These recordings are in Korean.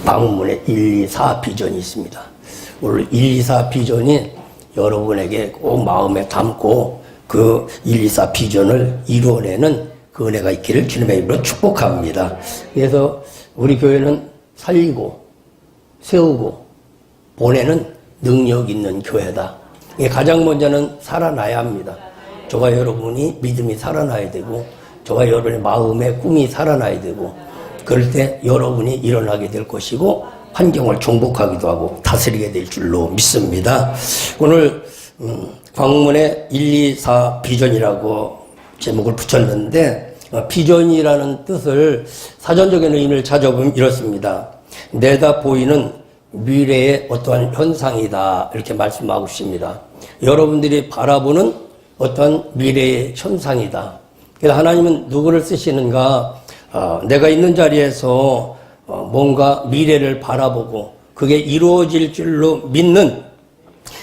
광문에 124 비전이 있습니다. 오늘 124 비전이 여러분에게 꼭 마음에 담고 그 124 비전을 이루어내는 그 은혜가 있기를 주님의 이름으로 축복합니다. 그래서 우리 교회는 살리고 세우고 보내는 능력 있는 교회다. 가장 먼저는 살아나야 합니다. 저와 여러분이 믿음이 살아나야 되고 저와 여러분의 마음의 꿈이 살아나야 되고 그럴 때 여러분이 일어나게 될 것이고 환경을 정복하기도 하고 다스리게 될 줄로 믿습니다. 오늘 광문에 124 비전이라고 제목을 붙였는데 비전이라는 뜻을 사전적인 의미를 찾아보면 이렇습니다. 내다 보이는 미래의 어떠한 현상이다 이렇게 말씀하고 있습니다. 여러분들이 바라보는 어떠한 미래의 현상이다. 그래서 하나님은 누구를 쓰시는가? 내가 있는 자리에서 뭔가 미래를 바라보고 그게 이루어질 줄로 믿는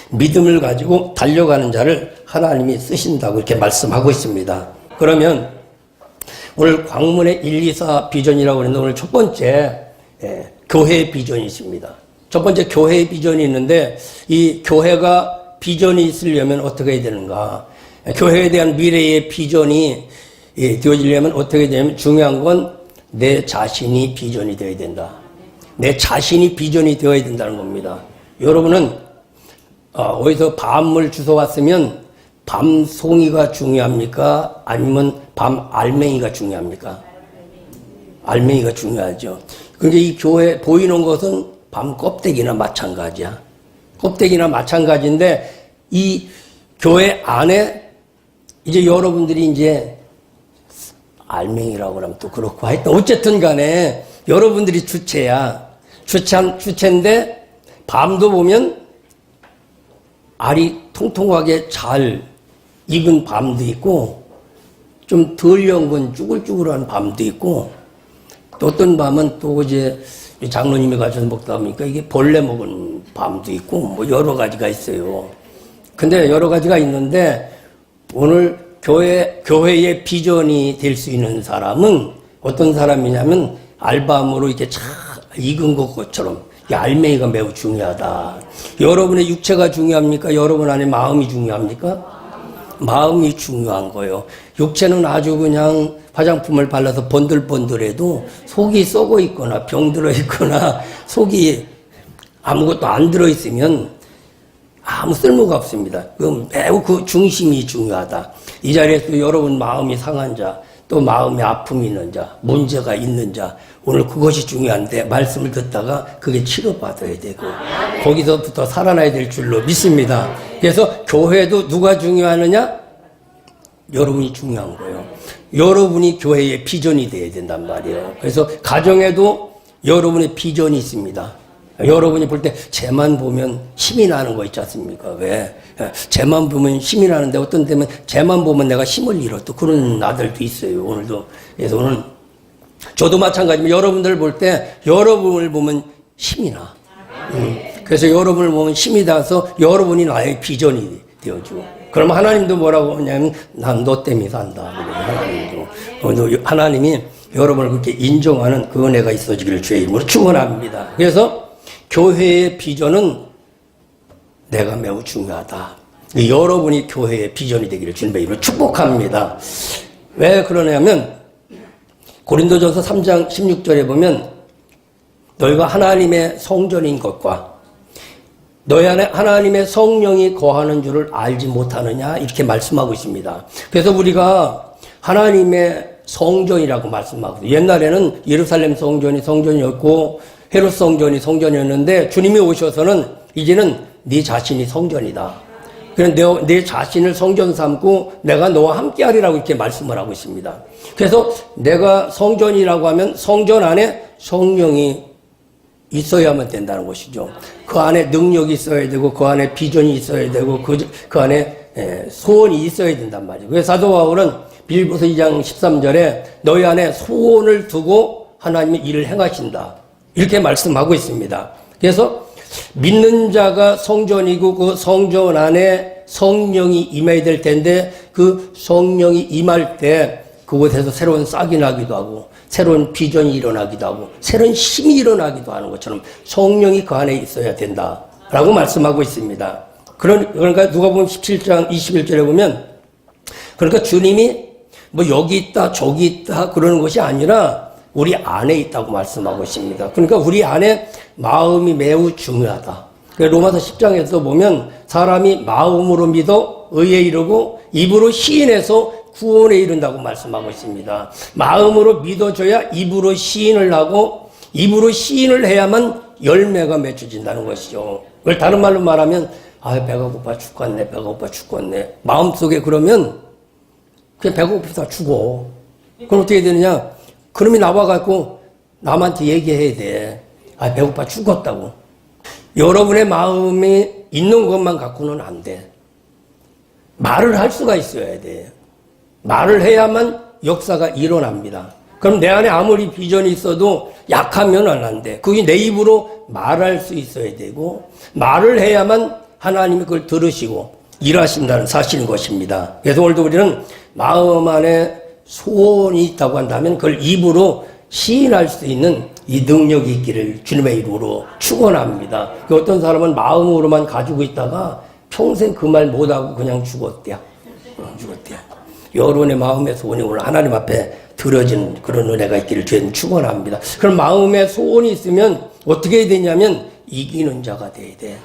믿음을 가지고 달려가는 자를 하나님이 쓰신다고 이렇게 말씀하고 있습니다. 그러면 오늘 광문의 124 비전이라고 하는데 오늘 첫 번째 교회의 비전이 있습니다. 첫 번째 교회의 비전이 있는데 이 교회가 비전이 있으려면 어떻게 해야 되는가? 교회에 대한 미래의 비전이 되어지려면 어떻게 되냐면 중요한 건 내 자신이 비전이 되어야 된다. 내 자신이 비전이 되어야 된다는 겁니다. 여러분은 어디서 밤을 주워왔으면 밤송이가 중요합니까? 아니면 밤알맹이가 중요합니까? 알맹이가 중요하죠. 근데 이 교회 보이는 것은 밤 껍데기나 마찬가지야. 껍데기나 마찬가지인데 이 교회 안에 이제 여러분들이 이제 알맹이라고 하면 또 그렇고 하여튼 어쨌든 간에 여러분들이 주체야. 주체인데 밤도 보면 알이 통통하게 잘 익은 밤도 있고 좀 덜 연근 쭈글쭈글한 밤도 있고 또 어떤 밤은 또 이제 장로님이 가셔서 먹다 보니까 이게 벌레 먹은 밤도 있고 뭐 여러 가지가 있어요. 근데 여러 가지가 있는데 오늘 교회의 비전이 될 수 있는 사람은 어떤 사람이냐면 알밤으로 이렇게 잘 익은 것처럼 알맹이가 매우 중요하다. 여러분의 육체가 중요합니까? 여러분 안에 마음이 중요합니까? 마음이 중요한 거예요. 육체는 아주 그냥 화장품을 발라서 번들번들해도 속이 썩어 있거나 병들어 있거나 속이 아무것도 안 들어있으면 아무 쓸모가 없습니다. 매우 그 중심이 중요하다. 이 자리에서 여러분 마음이 상한 자, 또 마음에 아픔이 있는 자, 문제가 있는 자, 오늘 그것이 중요한데 말씀을 듣다가 그게 치료받아야 되고 거기서부터 살아나야 될 줄로 믿습니다. 그래서 교회도 누가 중요하느냐? 여러분이 중요한 거예요. 여러분이 교회의 비전이 돼야 된단 말이에요. 그래서 가정에도 여러분의 비전이 있습니다. 여러분이 볼 때 쟤만 보면 힘이 나는 거 있지 않습니까? 왜? 쟤만 보면 힘이 나는데 어떤 때면 쟤만 보면 내가 힘을 잃어. 또 그런 아들도 있어요. 오늘도. 그래서 오늘 저도 마찬가지지만 여러분들을 볼 때 여러분을 보면 힘이 나. 그래서 여러분을 보면 힘이 나서 여러분이 나의 비전이 되어주고. 그럼 하나님도 뭐라고 하냐면 난 너 때문에 산다. 하나님이 여러분을 그렇게 인정하는 그 은혜가 있어지기를 주의 이름으로 축원합니다. 그래서 교회의 비전은 내가 매우 중요하다. 여러분이 교회의 비전이 되기를 주님의 이름으로 축복합니다. 왜 그러냐면 고린도전서 3장 16절에 보면 너희가 하나님의 성전인 것과 너희 안에 하나님의 성령이 거하는 줄을 알지 못하느냐 이렇게 말씀하고 있습니다. 그래서 우리가 하나님의 성전이라고 말씀하거든요. 옛날에는 예루살렘 성전이 성전이었고 헤롯 성전이 성전이었는데 주님이 오셔서는 이제는 네 자신이 성전이다. 그래서 내 자신을 성전 삼고 내가 너와 함께하리라고 이렇게 말씀을 하고 있습니다. 그래서 내가 성전이라고 하면 성전 안에 성령이 있어야만 된다는 것이죠. 그 안에 능력이 있어야 되고 그 안에 비전이 있어야 되고 그 안에 소원이 있어야 된단 말이죠. 그래서 사도 바울은 빌립보서 2장 13절에 너희 안에 소원을 두고 하나님의 일을 행하신다. 이렇게 말씀하고 있습니다. 그래서 믿는 자가 성전이고 그 성전 안에 성령이 임해야 될 텐데 그 성령이 임할 때 그 그곳에서 새로운 싹이 나기도 하고 새로운 비전이 일어나기도 하고 새로운 힘이 일어나기도 하는 것처럼 성령이 그 안에 있어야 된다라고 말씀하고 있습니다. 그러니까 누가복음 17장 21절에 보면 그러니까 주님이 뭐 여기 있다 저기 있다 그러는 것이 아니라 우리 안에 있다고 말씀하고 있습니다. 그러니까 우리 안에 마음이 매우 중요하다. 로마서 10장에서 보면 사람이 마음으로 믿어 의에 이르고 입으로 시인해서 구원에 이른다고 말씀하고 있습니다. 마음으로 믿어줘야 입으로 시인을 하고 입으로 시인을 해야만 열매가 맺혀진다는 것이죠. 그걸 다른 말로 말하면 배가 고파 죽겠네, 배가 고파 죽겠네. 마음속에 그러면 그냥 배가 고프다 죽어. 그럼 어떻게 되느냐? 그놈이 나와갖고 남한테 얘기해야 돼. 배고파 죽었다고. 여러분의 마음이 있는 것만 갖고는 안 돼. 말을 할 수가 있어야 돼. 말을 해야만 역사가 일어납니다. 그럼 내 안에 아무리 비전이 있어도 약하면 안 돼. 그게 내 입으로 말할 수 있어야 되고 말을 해야만 하나님이 그걸 들으시고 일하신다는 사실인 것입니다. 그래서 오늘도 우리는 마음 안에 소원이 있다고 한다면 그걸 입으로 시인할 수 있는 이 능력이 있기를 주님의 이름으로 축원합니다. 어떤 사람은 마음으로만 가지고 있다가 평생 그 말 못하고 그냥 죽었대요. 죽었대요. 여러분의 마음의 소원이 오늘 하나님 앞에 들어진 그런 은혜가 있기를 주님 축원합니다. 그럼 마음의 소원이 있으면 어떻게 해야 되냐면 이기는 자가 돼야 돼.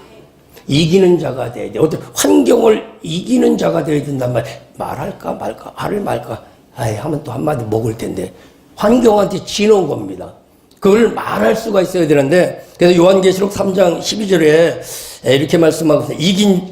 이기는 자가 돼야 돼. 어떤 환경을 이기는 자가 돼야 된단 말이야. 말할까 말까 말을 말까 하면 또 한마디 먹을 텐데 환경한테 지는 겁니다. 그걸 말할 수가 있어야 되는데 그래서 요한계시록 3장 12절에 이렇게 말씀하고 있어요.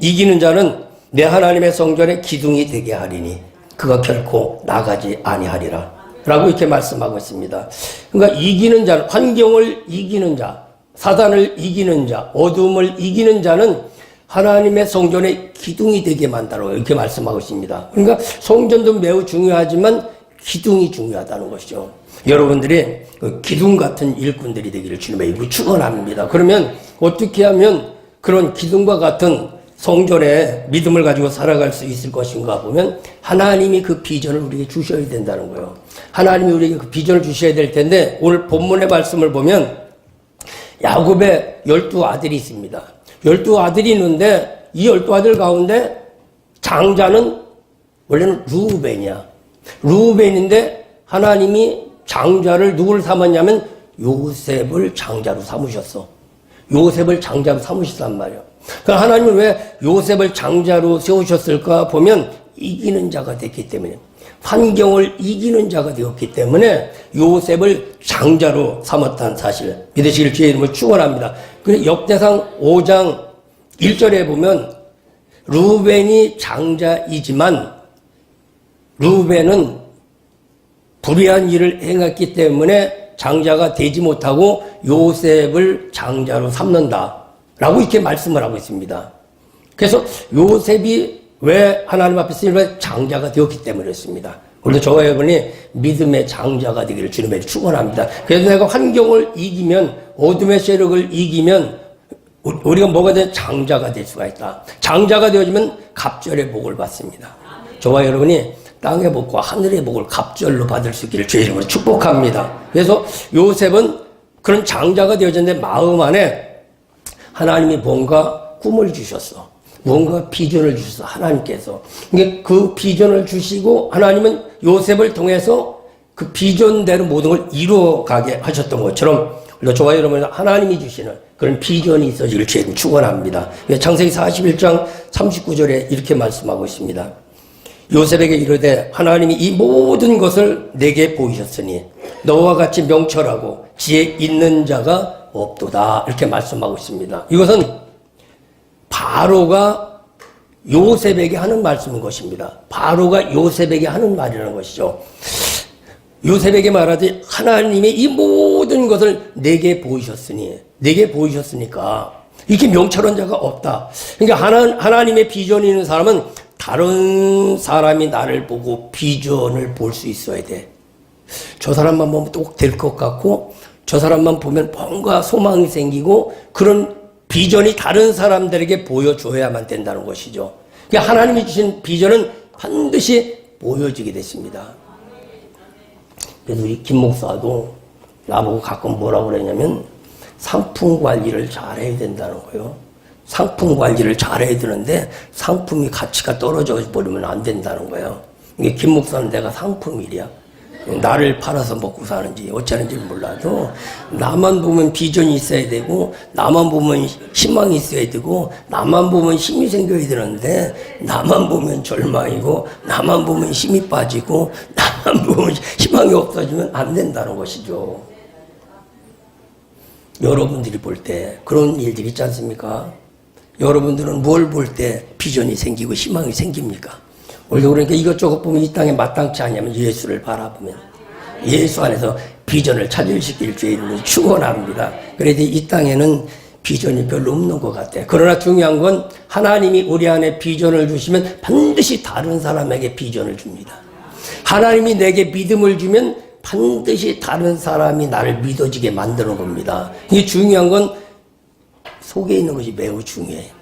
이기는 자는 내 하나님의 성전에 기둥이 되게 하리니 그가 결코 나가지 아니하리라 라고 이렇게 말씀하고 있습니다. 그러니까 이기는 자는 환경을 이기는 자, 사단을 이기는 자, 어둠을 이기는 자는 하나님의 성전에 기둥이 되게 만들어 이렇게 말씀하고 있습니다. 그러니까 성전도 매우 중요하지만 기둥이 중요하다는 것이죠. 여러분들이 그 기둥 같은 일꾼들이 되기를 주님의 이름으로 축원합니다. 그러면 어떻게 하면 그런 기둥과 같은 성전에 믿음을 가지고 살아갈 수 있을 것인가 보면 하나님이 그 비전을 우리에게 주셔야 된다는 거예요. 하나님이 우리에게 그 비전을 주셔야 될 텐데 오늘 본문의 말씀을 보면 야곱의 12아들이 있습니다. 12아들이 있는데 이 12아들 가운데 장자는 원래는 루벤이야. 루벤인데 하나님이 장자를 누구를 삼았냐면 요셉을 장자로 삼으셨어. 요셉을 장자로 삼으셨단 말이에요. 그러니까 하나님은 왜 요셉을 장자로 세우셨을까 보면 이기는 자가 됐기 때문에 환경을 이기는 자가 되었기 때문에 요셉을 장자로 삼았다는 사실 믿으시길 주의 이름으로 축원합니다. 그래서 역대상 5장 1절에 보면 루벤이 장자이지만 루벤은 불의한 일을 행했기 때문에 장자가 되지 못하고 요셉을 장자로 삼는다라고 이렇게 말씀을 하고 있습니다. 그래서 요셉이 왜 하나님 앞에 쓰임을 장자가 되었기 때문이었습니다. 그런데 저와 여러분이 믿음의 장자가 되기를 주님의 축원합니다. 그래서 내가 환경을 이기면 어둠의 세력을 이기면 우리가 뭐가 된 장자가 될 수가 있다. 장자가 되어지면 갑절의 복을 받습니다. 저와 여러분이 땅의 복과 하늘의 복을 갑절로 받을 수 있기를 주의 이름으로 축복합니다. 그래서 요셉은 그런 장자가 되어졌는데 마음 안에 하나님이 뭔가 꿈을 주셨어. 뭔가 비전을 주셨어. 하나님께서. 그 비전을 주시고 하나님은 요셉을 통해서 그 비전대로 모든 걸 이루어가게 하셨던 것처럼 저와 여러분 하나님이 주시는 그런 비전이 있어지길 주의 이름으로 축원합니다. 창세기 41장 39절에 이렇게 말씀하고 있습니다. 요셉에게 이르되 하나님이 이 모든 것을 내게 보이셨으니 너와 같이 명철하고 지혜 있는 자가 없도다 이렇게 말씀하고 있습니다. 이것은 바로가 요셉에게 하는 말씀인 것입니다. 바로가 요셉에게 하는 말이라는 것이죠. 요셉에게 말하지 하나님이 이 모든 것을 내게 보이셨으니 내게 보이셨으니까 이렇게 명철한 자가 없다. 그러니까 하나님의 비전이 있는 사람은 다른 사람이 나를 보고 비전을 볼 수 있어야 돼. 저 사람만 보면 꼭 될 것 같고 저 사람만 보면 뭔가 소망이 생기고 그런 비전이 다른 사람들에게 보여줘야만 된다는 것이죠. 그러니까 하나님이 주신 비전은 반드시 보여지게 됐습니다. 그래서 이 김 목사도 나보고 가끔 뭐라고 그러냐면 상품 관리를 잘해야 된다는 거예요. 상품 관리를 잘해야 되는데 상품이 가치가 떨어져 버리면 안 된다는 거예요. 이게 김 목사는 내가 상품이랴. 나를 팔아서 먹고 사는지 어쩌는지 몰라도 나만 보면 비전이 있어야 되고 나만 보면 희망이 있어야 되고 나만 보면 힘이 생겨야 되는데 나만 보면 절망이고 나만 보면 힘이 빠지고 나만 보면 희망이 없어지면 안 된다는 것이죠. 여러분들이 볼 때 그런 일들이 있지 않습니까? 여러분들은 뭘 볼 때 비전이 생기고 희망이 생깁니까? 원래 그러니까 이것저것 보면 이 땅에 마땅치 않냐면 예수를 바라보면 예수 안에서 비전을 찾으시길 주의 이름으로 축원합니다. 그래도 이 땅에는 비전이 별로 없는 것 같아요. 그러나 중요한 건 하나님이 우리 안에 비전을 주시면 반드시 다른 사람에게 비전을 줍니다. 하나님이 내게 믿음을 주면 반드시 다른 사람이 나를 믿어지게 만드는 겁니다. 이게 중요한 건 속에 있는 것이 매우 중요해요.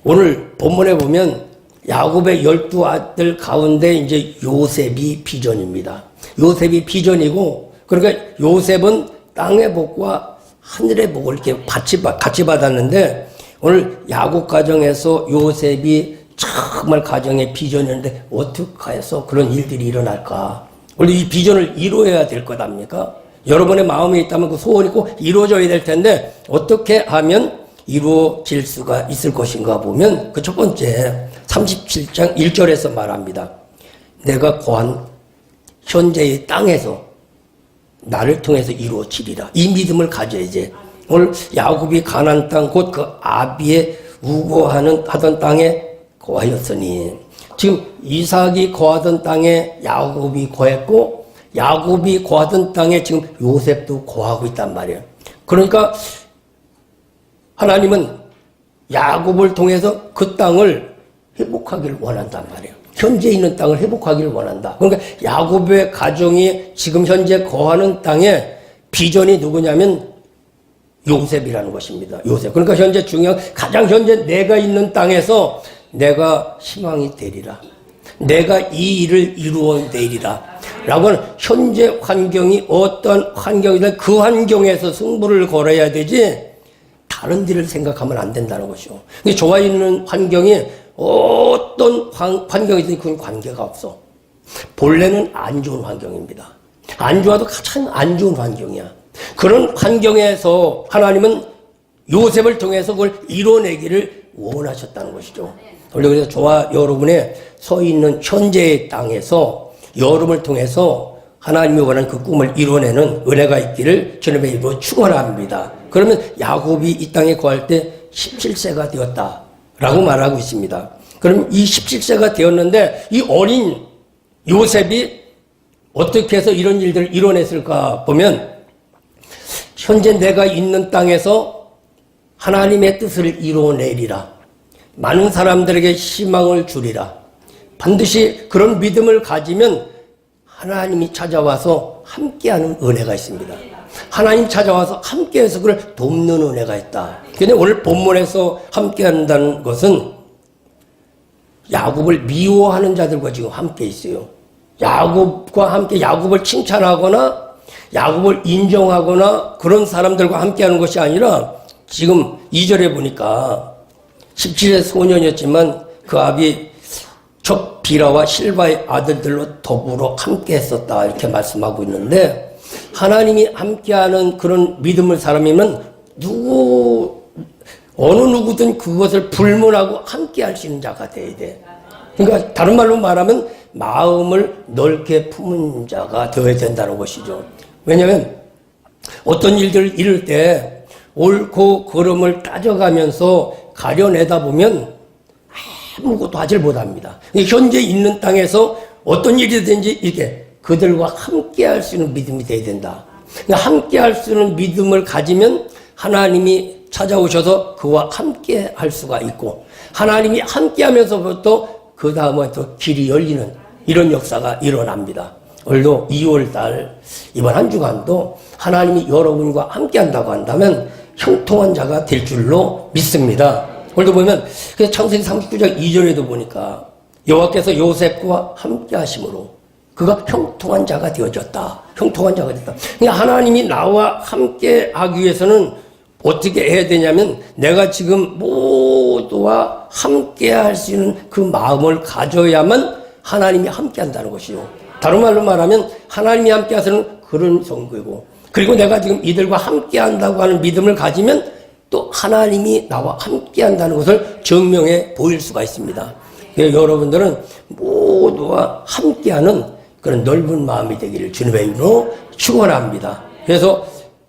오늘 본문에 보면 야곱의 12아들 가운데 이제 요셉이 비전입니다. 요셉이 비전이고, 그러니까 요셉은 땅의 복과 하늘의 복을 이렇게 같이 받았는데, 오늘 야곱 가정에서 요셉이 정말 가정의 비전이었는데, 어떻게 해서 그런 일들이 일어날까? 원래 이 비전을 이루어야 될 것 아닙니까? 여러분의 마음에 있다면 그 소원이 꼭 이루어져야 될 텐데, 어떻게 하면 이루어질 수가 있을 것인가 보면, 그 첫 번째, 37장 1절에서 말합니다. 내가 거한 현재의 땅에서 나를 통해서 이루어지리라. 이 믿음을 가져야지. 오늘 야곱이 가나안 땅 곧 그 아비의 하던 땅에 거하였으니, 지금 이삭이 거하던 땅에 야곱이 거했고 야곱이 거하던 땅에 지금 요셉도 거하고 있단 말이에요. 그러니까 하나님은 야곱을 통해서 그 땅을 회복하기를 원한단 말이에요. 현재 있는 땅을 회복하기를 원한다. 그러니까 야곱의 가정이 지금 현재 거하는 땅에 비전이 누구냐면 요셉이라는 것입니다. 요셉. 그러니까 현재 중요한 가장 현재 내가 있는 땅에서 내가 희망이 되리라. 내가 이 일을 이루어내리라. 라고는 현재 환경이 어떤 환경이든 그 환경에서 승부를 걸어야 되지 다른 일을 생각하면 안 된다는 것이죠. 좋아 있는 환경이 어떤 환경이든 그건 관계가 없어. 본래는 안 좋은 환경입니다. 안 좋아도 가장 안 좋은 환경이야. 그런 환경에서 하나님은 요셉을 통해서 그걸 이뤄내기를 원하셨다는 것이죠. 원래 그래서 저와 여러분의 서 있는 현재의 땅에서 여러분을 통해서 하나님이 원하는 그 꿈을 이뤄내는 은혜가 있기를 주님의 이름으로 축원합니다. 그러면 야곱이 이 땅에 거할 때 17세가 되었다라고 말하고 있습니다. 그럼 이 17세가 되었는데 이 어린 요셉이 어떻게 해서 이런 일들을 이뤄냈을까 보면 현재 내가 있는 땅에서 하나님의 뜻을 이뤄내리라. 많은 사람들에게 희망을 주리라. 반드시 그런 믿음을 가지면 하나님이 찾아와서 함께하는 은혜가 있습니다. 하나님 찾아와서 함께해서 그걸 돕는 은혜가 있다. 근데 오늘 본문에서 함께한다는 것은 야곱을 미워하는 자들과 지금 함께 있어요. 야곱과 함께 야곱을 칭찬하거나 야곱을 인정하거나 그런 사람들과 함께하는 것이 아니라 지금 2절에 보니까 17세 소년이었지만 그 아비 적 비라와 실바의 아들들로 더불어 함께 했었다 이렇게 말씀하고 있는데 하나님이 함께하는 그런 믿음을 사람이면 어느 누구든 그것을 불문하고 함께할 수 있는 자가 돼야 돼. 그러니까 다른 말로 말하면 마음을 넓게 품은 자가 되어야 된다는 것이죠. 왜냐하면 어떤 일들을 이룰 때 옳고 그름을 따져가면서 가려내다 보면 아무것도 하질 못합니다. 현재 있는 땅에서 어떤 일이든지 이렇게 그들과 함께 할 수 있는 믿음이 돼야 된다. 함께 할 수 있는 믿음을 가지면 하나님이 찾아오셔서 그와 함께 할 수가 있고 하나님이 함께 하면서부터 그 다음에 또 길이 열리는 이런 역사가 일어납니다. 오늘도 2월달 이번 한 주간도 하나님이 여러분과 함께 한다고 한다면 형통한 자가 될 줄로 믿습니다. 오늘도 보면 창세기 39장 2절에도 보니까 여호와께서 요셉과 함께 하심으로 그가 형통한 자가 되어졌다. 형통한 자가 됐다. 그러니까 하나님이 나와 함께 하기 위해서는 어떻게 해야 되냐면 내가 지금 모두와 함께 할 수 있는 그 마음을 가져야만 하나님이 함께 한다는 것이요. 다른 말로 말하면 하나님이 함께 하서는 그런 선거이고, 그리고 내가 지금 이들과 함께 한다고 하는 믿음을 가지면 또 하나님이 나와 함께 한다는 것을 증명해 보일 수가 있습니다. 여러분들은 모두와 함께하는 그런 넓은 마음이 되기를 주님의 이름으로 축원합니다. 그래서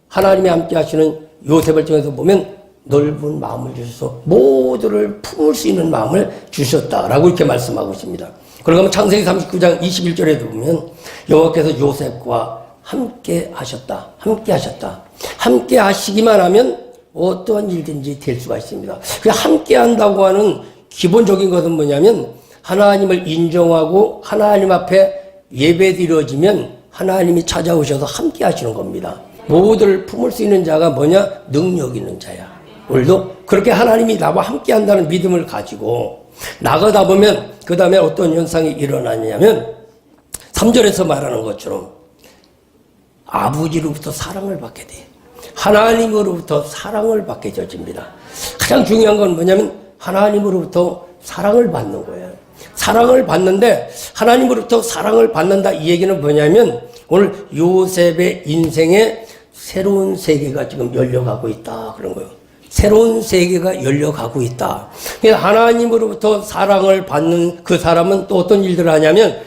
하나님이 함께 하시는 요셉을 통해서 보면 넓은 마음을 주셔서 모두를 품을 수 있는 마음을 주셨다라고 이렇게 말씀하고 있습니다. 그러면 창세기 39장 21절에도 보면 여호와께서 요셉과 함께 하셨다. 함께 하셨다. 함께 하시기만 하면 어떠한 일든지 될 수가 있습니다. 그 함께 한다고 하는 기본적인 것은 뭐냐면 하나님을 인정하고 하나님 앞에 예배드려지면 하나님이 찾아오셔서 함께 하시는 겁니다. 모두를 품을 수 있는 자가 뭐냐? 능력 있는 자야. 오늘도 그렇게 하나님이 나와 함께 한다는 믿음을 가지고 나가다 보면 그 다음에 어떤 현상이 일어나냐면 3절에서 말하는 것처럼 아버지로부터 사랑을 받게 돼. 하나님으로부터 사랑을 받게 되어집니다. 가장 중요한 건 뭐냐면 하나님으로부터 사랑을 받는 거예요. 사랑을 받는데 하나님으로부터 사랑을 받는다 이 얘기는 뭐냐면 오늘 요셉의 인생에 새로운 세계가 지금 열려가고 있다 그런 거예요. 새로운 세계가 열려가고 있다. 하나님으로부터 사랑을 받는 그 사람은 또 어떤 일들을 하냐면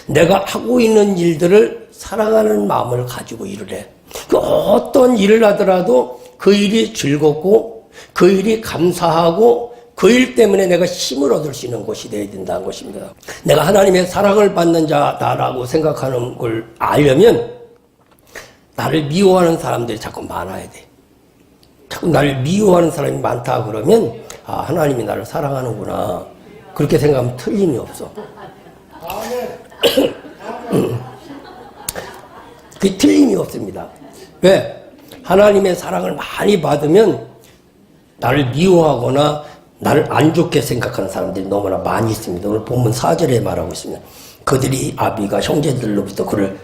내가 하고 있는 일들을 사랑하는 마음을 가지고 일을 해. 그 어떤 일을 하더라도 그 일이 즐겁고 그 일이 감사하고 그 일 때문에 내가 힘을 얻을 수 있는 것이 되어야 된다는 것입니다. 내가 하나님의 사랑을 받는 자다라고 생각하는 걸 알려면 나를 미워하는 사람들이 자꾸 많아야 돼. 자꾸 나를 미워하는 사람이 많다 그러면 아, 하나님이 나를 사랑하는구나. 그렇게 생각하면 틀림이 없어. 그 틀림이 없습니다. 왜? 하나님의 사랑을 많이 받으면 나를 미워하거나 나를 안 좋게 생각하는 사람들이 너무나 많이 있습니다. 오늘 본문 4절에 말하고 있습니다. 그들이 아비가 형제들로부터 그를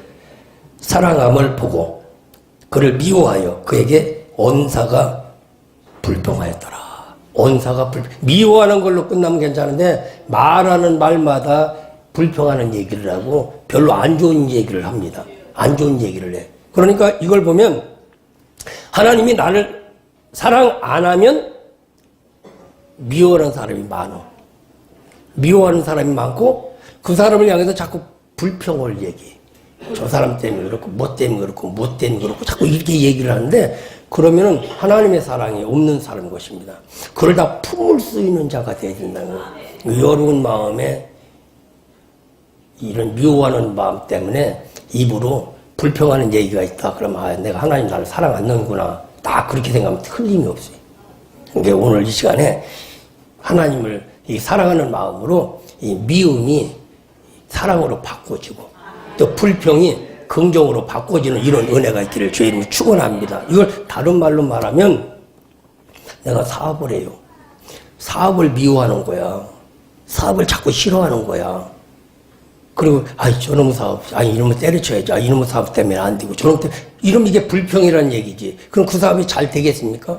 사랑함을 보고 그를 미워하여 그에게 언사가 불평하였더라. 언사가 미워하는 걸로 끝나면 괜찮은데 말하는 말마다 불평하는 얘기를 하고 별로 안 좋은 얘기를 합니다. 안 좋은 얘기를 해. 그러니까 이걸 보면 하나님이 나를 사랑 안 하면 미워하는 사람이 많아. 미워하는 사람이 많고 그 사람을 향해서 자꾸 불평을 얘기해. 저 사람 때문에 그렇고 뭐 때문에 그렇고 뭐 때문에 그렇고 자꾸 이렇게 얘기를 하는데 그러면은 하나님의 사랑이 없는 사람인 것입니다. 그걸 다 품을 수 있는 자가 되어야 된다는 거예요. 여러분 마음에 이런 미워하는 마음 때문에 입으로 불평하는 얘기가 있다. 그러면 아, 내가 하나님 나를 사랑 안 하는구나. 다 그렇게 생각하면 틀림이 없어요. 그러니까 오늘 이 시간에 하나님을 이 사랑하는 마음으로 이 미움이 사랑으로 바꿔지고 또 불평이 긍정으로 바꿔지는 이런 은혜가 있기를 주의 이름으로 축원합니다. 이걸 다른 말로 말하면 내가 사업을 해요. 사업을 미워하는 거야. 사업을 자꾸 싫어하는 거야. 그리고 저놈 사업, 이놈을 때려쳐야지. 이놈의 사업 때문에 안 되고 저놈 때문에 이러면 이게 불평이라는 얘기지. 그럼 그 사업이 잘 되겠습니까?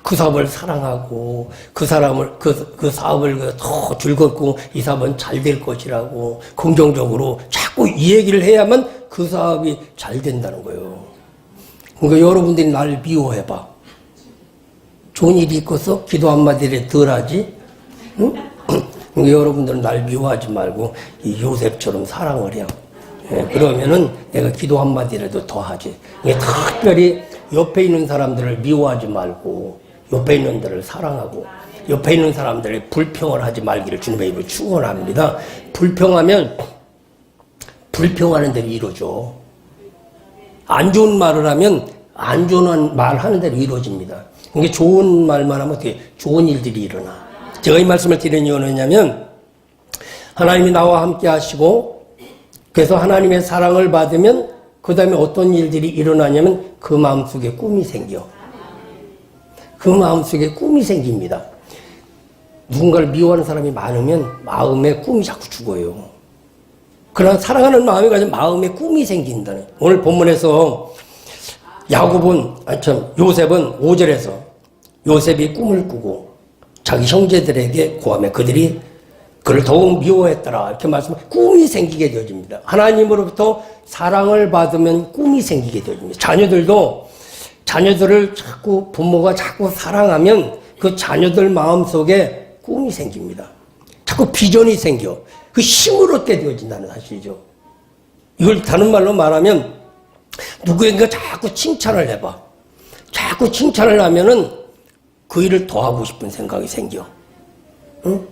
그 사업을 사랑하고 그 사람을 그 사업을 더 즐겁고 이 사업은 잘 될 것이라고 긍정적으로 자꾸 이 얘기를 해야만 그 사업이 잘 된다는 거예요. 그러니까 여러분들이 나를 미워해봐. 좋은 일이 있겠어? 기도 한마디를 덜 하지? 응? 그러니까 여러분들은 날 미워하지 말고 이 요셉처럼 사랑을 해요. 그러면은 내가 기도 한마디라도 더 하지. 특별히 옆에 있는 사람들을 미워하지 말고 옆에 있는 데를 사랑하고 옆에 있는 사람들의 불평을 하지 말기를 주님의 이름으로 축원합니다. 불평하면 불평하는 대로 이루어져. 안 좋은 말을 하면 안 좋은 말 하는 대로 이루어집니다. 이게 좋은 말만 하면 어떻게 좋은 일들이 일어나. 제가 이 말씀을 드리는 이유는 뭐냐면 하나님이 나와 함께 하시고 그래서 하나님의 사랑을 받으면 그 다음에 어떤 일들이 일어나냐면 그 마음속에 꿈이 생겨. 그 마음속에 꿈이 생깁니다. 누군가를 미워하는 사람이 많으면 마음에 꿈이 자꾸 죽어요. 그러나 사랑하는 마음이 가지고 마음에 꿈이 생긴다는. 오늘 본문에서 요셉은 5절에서 요셉이 꿈을 꾸고 자기 형제들에게 고하며 그들이 그를 더욱 미워했더라 이렇게 말씀하면 꿈이 생기게 되어집니다. 하나님으로부터 사랑을 받으면 꿈이 생기게 되어집니다. 자녀들을 부모가 자꾸 사랑하면 그 자녀들 마음속에 꿈이 생깁니다. 자꾸 비전이 생겨. 그 힘을 얻게 되어진다는 사실이죠. 이걸 다른 말로 말하면 누구에게 자꾸 칭찬을 해봐. 자꾸 칭찬을 하면은 그 일을 더 하고 싶은 생각이 생겨. 응?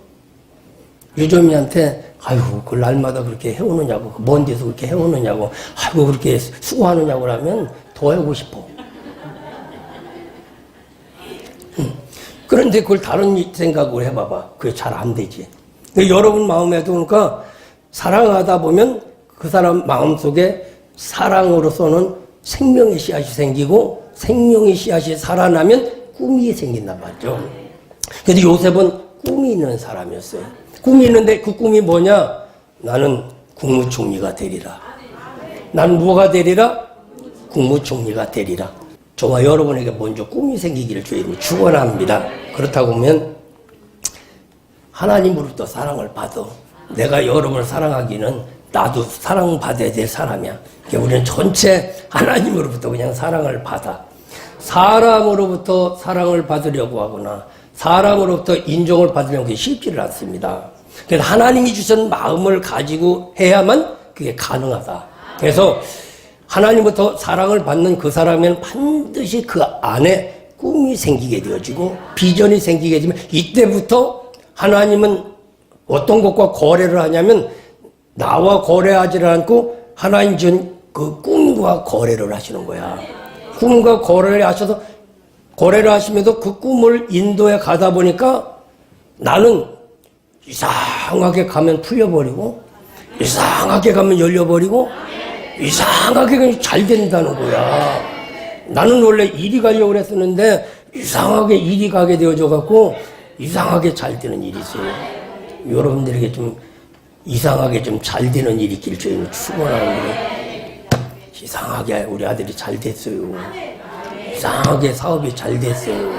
유점이한테 아이고 그 날마다 그렇게 해오느냐고 먼 데서 그렇게 해오느냐고 아이고 그렇게 수고하느냐고 하면 더 하고 싶어. 응. 그런데 그걸 다른 생각으로 해봐봐. 그게 잘 안 되지. 여러분 마음에도 그러니까 사랑하다 보면 그 사람 마음속에 사랑으로서는 생명의 씨앗이 생기고 생명의 씨앗이 살아나면 꿈이 생긴단 말이죠. 그런데 요셉은 꿈이 있는 사람이었어요. 꿈이 있는데 그 꿈이 뭐냐? 나는 국무총리가 되리라. 난 뭐가 되리라? 국무총리가 되리라. 저와 여러분에게 먼저 꿈이 생기기를 주님이 축원합니다. 그렇다고 하면 하나님으로부터 사랑을 받아. 내가 여러분을 사랑하기는 나도 사랑받아야 될 사람이야. 우리는 전체 하나님으로부터 그냥 사랑을 받아. 사람으로부터 사랑을 받으려고 하거나 사람으로부터 인정을 받으려고 그게 쉽지를 않습니다. 그래서 하나님이 주신 마음을 가지고 해야만 그게 가능하다. 그래서 하나님부터 사랑을 받는 그 사람에는 반드시 그 안에 꿈이 생기게 되어지고 비전이 생기게 되면 이때부터 하나님은 어떤 것과 거래를 하냐면 나와 거래하지 않고 하나님 준 그 꿈과 거래를 하시는 거야. 꿈과 거래를 하셔서 거래를 하시면서 그 꿈을 인도에 가다 보니까 나는 이상하게 가면 풀려버리고 이상하게 가면 열려버리고 이상하게 잘 된다는 거야. 나는 원래 이리 가려고 그랬었는데 이상하게 이리 가게 되어져 갖고 이상하게 잘 되는 일이 있어요. 여러분들에게 좀 이상하게 좀 잘 되는 일이 있길 저희는 축원하는데 이상하게 우리 아들이 잘 됐어요. 이상하게 사업이 잘 됐어요.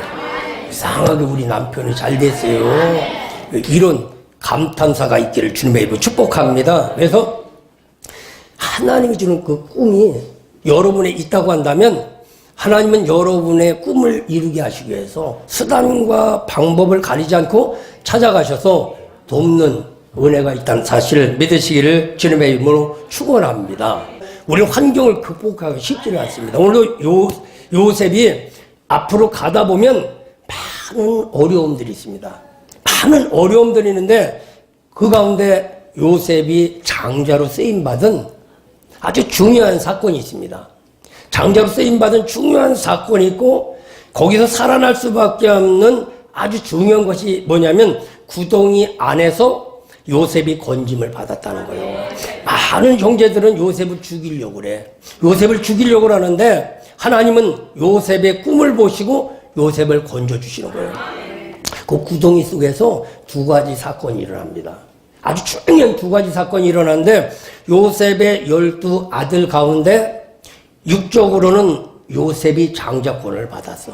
이상하게 우리 남편이 잘 됐어요. 이런 감탄사가 있기를 주님의 이름으로 축복합니다. 그래서 하나님이 주는 그 꿈이 여러분에 있다고 한다면 하나님은 여러분의 꿈을 이루게 하시기 위해서 수단과 방법을 가리지 않고 찾아가셔서 돕는 은혜가 있다는 사실을 믿으시기를 주님의 이름으로 축원합니다. 우리 환경을 극복하기 쉽지는 않습니다. 오늘도 요셉이 앞으로 가다 보면 많은 어려움들이 있습니다. 많은 어려움들이 있는데 그 가운데 요셉이 장자로 쓰임받은 아주 중요한 사건이 있습니다. 장자로 쓰임받은 중요한 사건이 있고 거기서 살아날 수밖에 없는 아주 중요한 것이 뭐냐면 구덩이 안에서 요셉이 건짐을 받았다는 거예요. 많은 형제들은 요셉을 죽이려고 그래. 요셉을 죽이려고 하는데 하나님은 요셉의 꿈을 보시고 요셉을 건져주시는 거예요. 그 구덩이 속에서 두 가지 사건이 일어납니다. 아주 중요한 두 가지 사건이 일어나는데 요셉의 12 아들 가운데 육적으로는 요셉이 장자권을 받았어.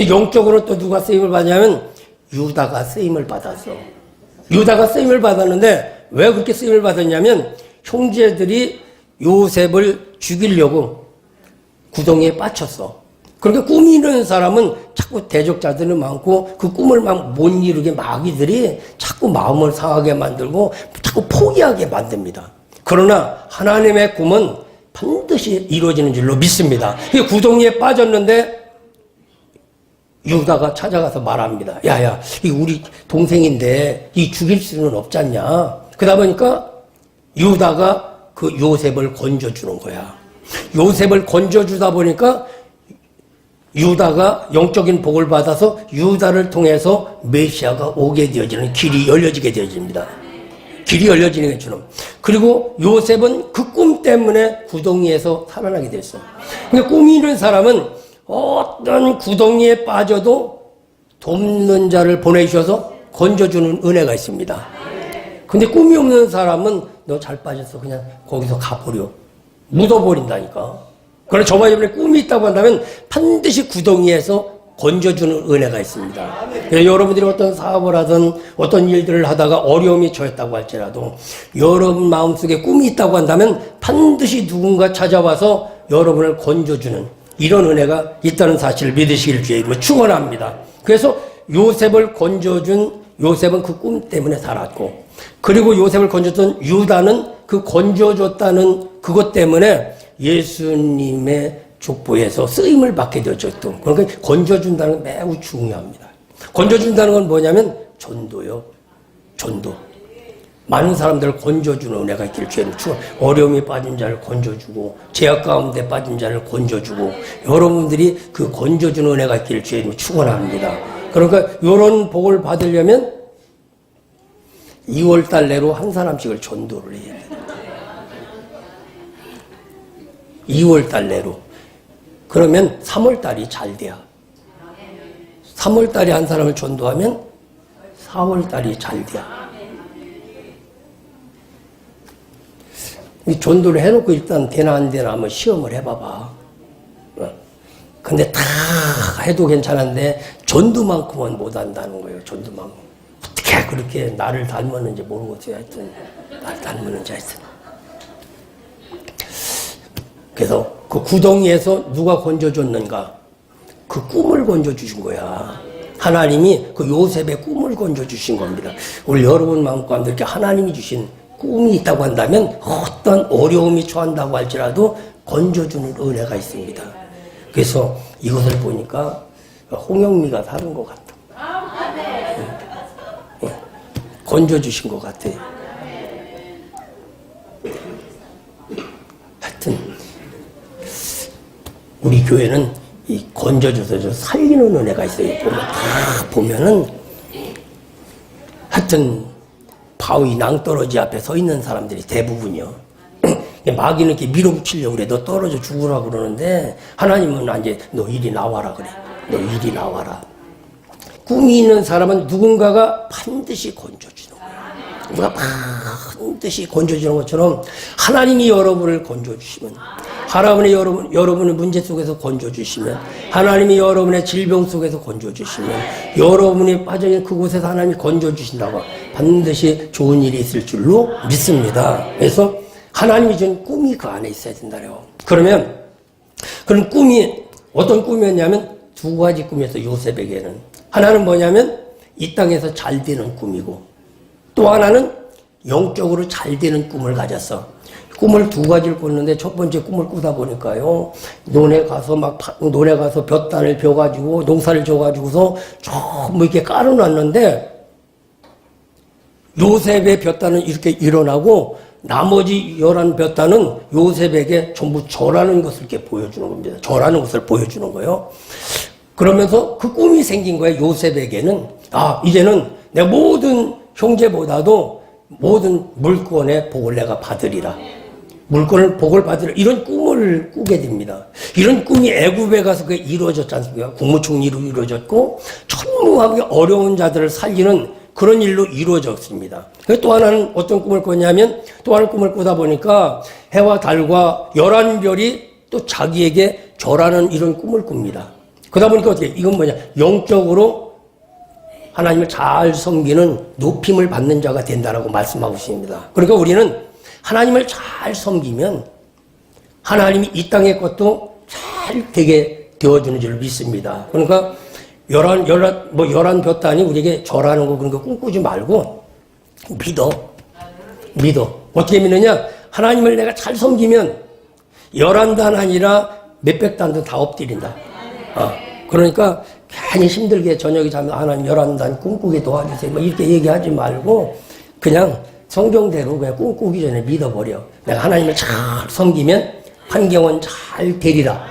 영적으로 또 누가 쓰임을 받냐면 유다가 쓰임을 받았어. 유다가 쓰임을 받았는데 왜 그렇게 쓰임을 받았냐면 형제들이 요셉을 죽이려고 구덩이에 빠쳤어. 그러니까 꿈이 있는 사람은 자꾸 대적자들이 많고 그 꿈을 막 못 이루게 마귀들이 자꾸 마음을 상하게 만들고 자꾸 포기하게 만듭니다. 그러나 하나님의 꿈은 반드시 이루어지는 줄로 믿습니다. 구덩이에 빠졌는데 유다가 찾아가서 말합니다. 야야, 이 우리 동생인데 이 죽일 수는 없지 않냐. 그러다 보니까 유다가 그 요셉을 건져주는 거야. 요셉을 건져주다 보니까 유다가 영적인 복을 받아서 유다를 통해서 메시아가 오게 되어지는 길이 열려지게 되어집니다. 길이 열려지는 게 주는. 그리고 요셉은 그 꿈 때문에 구덩이에서 살아나게 됐어. 근데 꿈이 있는 사람은 어떤 구덩이에 빠져도 돕는 자를 보내주셔서 건져주는 은혜가 있습니다. 근데 꿈이 없는 사람은 너 잘 빠졌어. 그냥 거기서 가버려. 묻어버린다니까. 그러나 저와 여러분의 꿈이 있다고 한다면 반드시 구덩이에서 건져주는 은혜가 있습니다. 여러분들이 어떤 사업을 하든 어떤 일들을 하다가 어려움이 처했다고 할지라도 여러분 마음속에 꿈이 있다고 한다면 반드시 누군가 찾아와서 여러분을 건져주는 이런 은혜가 있다는 사실을 믿으시길 주의 이름으로 축원합니다. 그래서 요셉을 건져준 요셉은 그 꿈 때문에 살았고, 그리고 요셉을 건져줬던 유다는 그 건져줬다는 그것 때문에 예수님의 족보에서 쓰임을 받게 되었죠. 그러니까 건져준다는 건 매우 중요합니다. 건져준다는 건 뭐냐면 전도요. 전도. 많은 사람들을 건져주는 은혜가 있기를 주의 축원. 어려움에 빠진 자를 건져주고 죄악 가운데 빠진 자를 건져주고 여러분들이 그 건져주는 은혜가 있기를 주의 축원합니다. 그러니까 이런 복을 받으려면 2월달 내로 한 사람씩을 전도를 해야 돼요. 2월달 내로. 그러면 3월달이 잘 돼요. 3월달에 한 사람을 전도하면 4월달이 잘 돼요. 이 전도를 해놓고 일단 되나 안 되나 한번 시험을 해봐봐. 근데 다 해도 괜찮은데 전도만큼은 못한다는 거예요. 전도만큼. 어떻게 그렇게 나를 닮았는지 모르겠어요. 하여튼 나를 닮았는지 하여튼. 그래서 그 구덩이에서 누가 건져줬는가? 그 꿈을 건져주신 거야. 하나님이 그 요셉의 꿈을 건져주신 겁니다. 우리 여러분 마음 가운데 이렇게 하나님이 주신 꿈이 있다고 한다면 어떤 어려움이 처한다고 할지라도 건져주는 은혜가 있습니다. 그래서 이것을 보니까 홍영미가 다른 것 같아. 건져주신 것 같아. 하여튼 우리 교회는 이 건져줘서 살리는 은혜가 있어요. 보면은 하여튼 바위 낭떠러지 앞에 서 있는 사람들이 대부분이요. 마귀는 이렇게 밀어붙이려고 그래. 너 떨어져 죽으라 그러는데 하나님은 이제 너 이리 나와라 그래. 너 이리 나와라. 꿈이 있는 사람은 누군가가 반드시 건져주는 거야. 누가 반드시 건져주는 것처럼 하나님이 여러분을 건져주시면, 하나님이 여러분의 문제 속에서 건져주시면, 하나님이 여러분의 질병 속에서 건져주시면, 여러분이 빠져있는 그곳에서 하나님이 건져주신다고 반드시 좋은 일이 있을 줄로 믿습니다. 그래서 하나님이 준 꿈이 그 안에 있어야 된다요. 그러면 그런 꿈이 어떤 꿈이었냐면 두 가지 꿈이었어요. 요셉에게는. 하나는 뭐냐면 이 땅에서 잘 되는 꿈이고, 또 하나는 영적으로 잘 되는 꿈을 가졌어. 꿈을 두 가지를 꿨는데 첫 번째 꿈을 꾸다 보니까요, 논에 가서 볕단을 벼가지고 농사를 져가지고서 전부 이렇게 깔아놨는데 요셉의 볕단은 이렇게 일어나고 나머지 11볕단은 요셉에게 전부 절하는 것을 이렇게 보여주는 겁니다. 절하는 것을 보여주는 거예요. 그러면서 그 꿈이 생긴 거예요. 요셉에게는. 이제는 내 모든 형제보다도 모든 물권의 복을 내가 받으리라. 물권을 복을 받으리라. 이런 꿈을 꾸게 됩니다. 이런 꿈이 애굽에 가서 그게 이루어졌지 않습니까? 국무총리로 이루어졌고 천무하게 어려운 자들을 살리는 그런 일로 이루어졌습니다. 또 하나는 어떤 꿈을 꿨냐면, 또 하나는 꿈을 꾸다 보니까 해와 달과 11별이 또 자기에게 절하는 이런 꿈을 꿉니다. 그러다 보니까 어떻게, 이건 뭐냐, 영적으로 하나님을 잘 섬기는 높임을 받는 자가 된다라고 말씀하고 있습니다. 그러니까 우리는 하나님을 잘 섬기면 하나님이 이 땅의 것도 잘 되게 되어주는 줄 믿습니다. 그러니까 11볕단이 우리에게 절하는 거 그런 거 꿈꾸지 말고 믿어. 어떻게 믿느냐? 하나님을 내가 잘 섬기면 11단 아니라 몇백 단도 다 엎드린다. 그러니까 괜히 힘들게 저녁에 자면 하나님 11단 꿈꾸게 도와주세요. 뭐 이렇게 얘기하지 말고 그냥 성경대로 그냥 꿈꾸기 전에 믿어버려. 내가 하나님을 잘 섬기면 환경은 잘 되리라.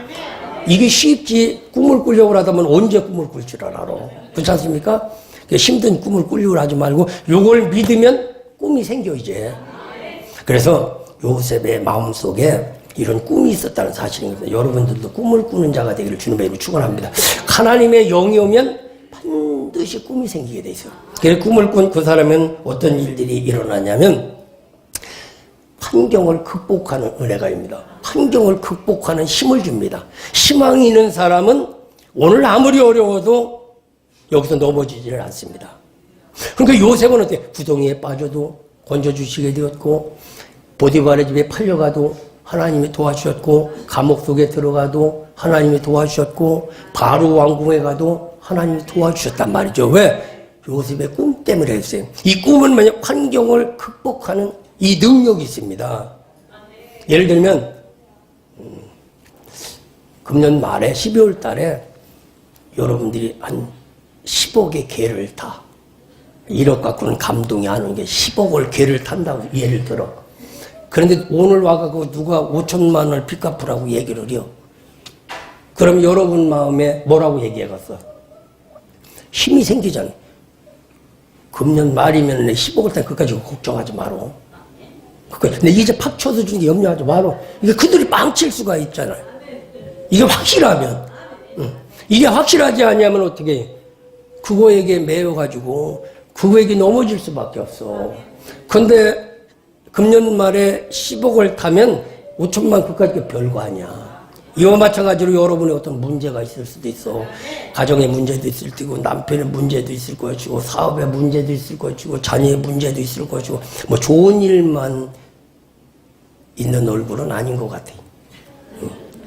이게 쉽지. 꿈을 꾸려고 하다면 언제 꿈을 꿀 줄 알아. 그렇지 않습니까? 힘든 꿈을 꾸려고 하지 말고 요걸 믿으면 꿈이 생겨 이제. 그래서 요셉의 마음속에 이런 꿈이 있었다는 사실입니다. 여러분들도 꿈을 꾸는 자가 되기를 주님의 이름으로 축원합니다. 하나님의 영이 오면 반드시 꿈이 생기게 돼 있어요. 그래서 꿈을 꾼 그 사람은 어떤 일들이 일어나냐면 환경을 극복하는 은혜가입니다. 환경을 극복하는 힘을 줍니다. 희망이 있는 사람은 오늘 아무리 어려워도 여기서 넘어지지를 않습니다. 그러니까 요셉은 어때? 구덩이에 빠져도 건져주시게 되었고, 보디발의 집에 팔려가도 하나님이 도와주셨고, 감옥 속에 들어가도 하나님이 도와주셨고, 바로 왕궁에 가도 하나님이 도와주셨단 말이죠. 왜? 요셉의 꿈 때문에 했어요. 이 꿈은 뭐냐? 환경을 극복하는 이 능력이 있습니다. 예를 들면 금년 말에 12월 달에 여러분들이 한 10억의 개를 타. 1억 갖고는 감동이 안 오는 게 10억을 개를 탄다고 예를 들어. 그런데 오늘 와가지고 누가 5천만 원을 빚 갚으라고 얘기를 해요. 그럼 여러분 마음에 뭐라고 얘기해갔어? 힘이 생기잖아요. 금년 말이면 10억을 타 그까지 걱정하지 마라. 근데 이제 팍 쳐서 주는 게 염려하지 마라. 이게 그들이 망칠 수가 있잖아요. 이게 확실하면. 이게 확실하지 않으면 어떻게 해? 그거에게 매여가지고 그거에게 넘어질 수밖에 없어. 근데 금년 말에 10억을 타면 5천만 그까지 별거 아니야. 이와 마찬가지로 여러분의 어떤 문제가 있을 수도 있어. 가정의 문제도 있을 테고, 남편의 문제도 있을 것이고, 사업의 문제도 있을 것이고, 자녀의 문제도 있을 것이고, 뭐 좋은 일만 있는 얼굴은 아닌 것 같아.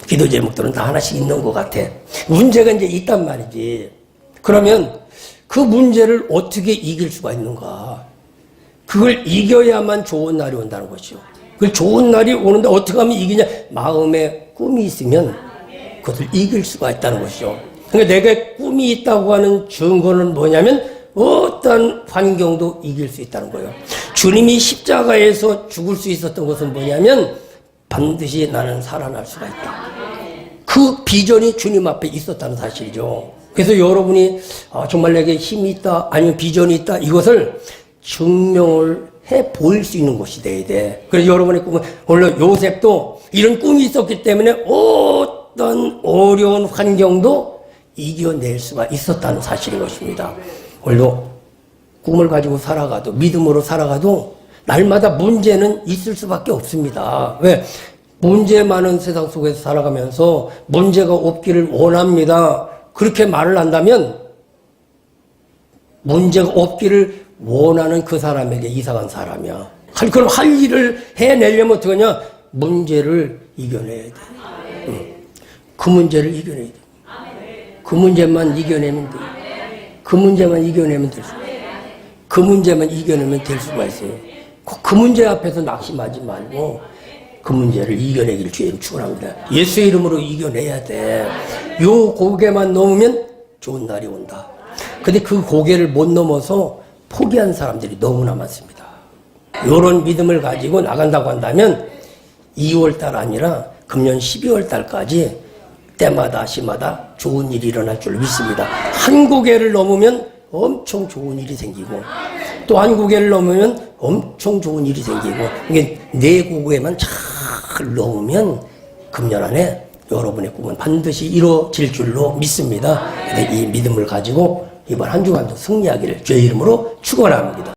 기도 제목들은 다 하나씩 있는 것 같아. 문제가 이제 있단 말이지. 그러면 그 문제를 어떻게 이길 수가 있는가? 그걸 이겨야만 좋은 날이 온다는 것이죠. 그 좋은 날이 오는데 어떻게 하면 이기냐? 마음에 꿈이 있으면 그것을 이길 수가 있다는 것이죠. 그러니까 내게 꿈이 있다고 하는 증거는 뭐냐면 어떤 환경도 이길 수 있다는 거예요. 주님이 십자가에서 죽을 수 있었던 것은 뭐냐면 반드시 나는 살아날 수가 있다. 그 비전이 주님 앞에 있었다는 사실이죠. 그래서 여러분이 정말 내게 힘이 있다, 아니면 비전이 있다, 이것을 증명을 해 보일 수 있는 것이 돼야 돼. 그래서 여러분의 꿈은, 물론 요셉도 이런 꿈이 있었기 때문에 어떤 어려운 환경도 이겨낼 수가 있었다는 사실인 것입니다. 오늘도 꿈을 가지고 살아가도, 믿음으로 살아가도 날마다 문제는 있을 수밖에 없습니다. 왜? 문제 많은 세상 속에서 살아가면서 문제가 없기를 원합니다. 그렇게 말을 한다면 문제가 없기를 원하는 그 사람에게 이상한 사람이야. 그럼 할 일을 해내려면 어떻게 하냐? 문제를 이겨내야 돼. 그 문제를 이겨내야 돼. 그 문제만 이겨내면 돼. 그 문제만 이겨내면 될 수 있어. 그 문제만 이겨내면 될 수가 있어요. 그 문제 앞에서 낙심하지 말고 그 문제를 이겨내기를 주의 이름 축원합니다. 예수의 이름으로 이겨내야 돼. 요 고개만 넘으면 좋은 날이 온다. 근데 그 고개를 못 넘어서 포기한 사람들이 너무나 많습니다. 요런 믿음을 가지고 나간다고 한다면 2월달 아니라 금년 12월달까지 때마다 시마다 좋은 일이 일어날 줄 믿습니다. 한 고개를 넘으면 엄청 좋은 일이 생기고 또 한 고개를 넘으면 엄청 좋은 일이 생기고 이게 네 고개만 잘 넘으면 금년 안에 여러분의 꿈은 반드시 이루어질 줄로 믿습니다. 이 믿음을 가지고 이번 한 주간도 승리하기를 주의 이름으로 축원합니다.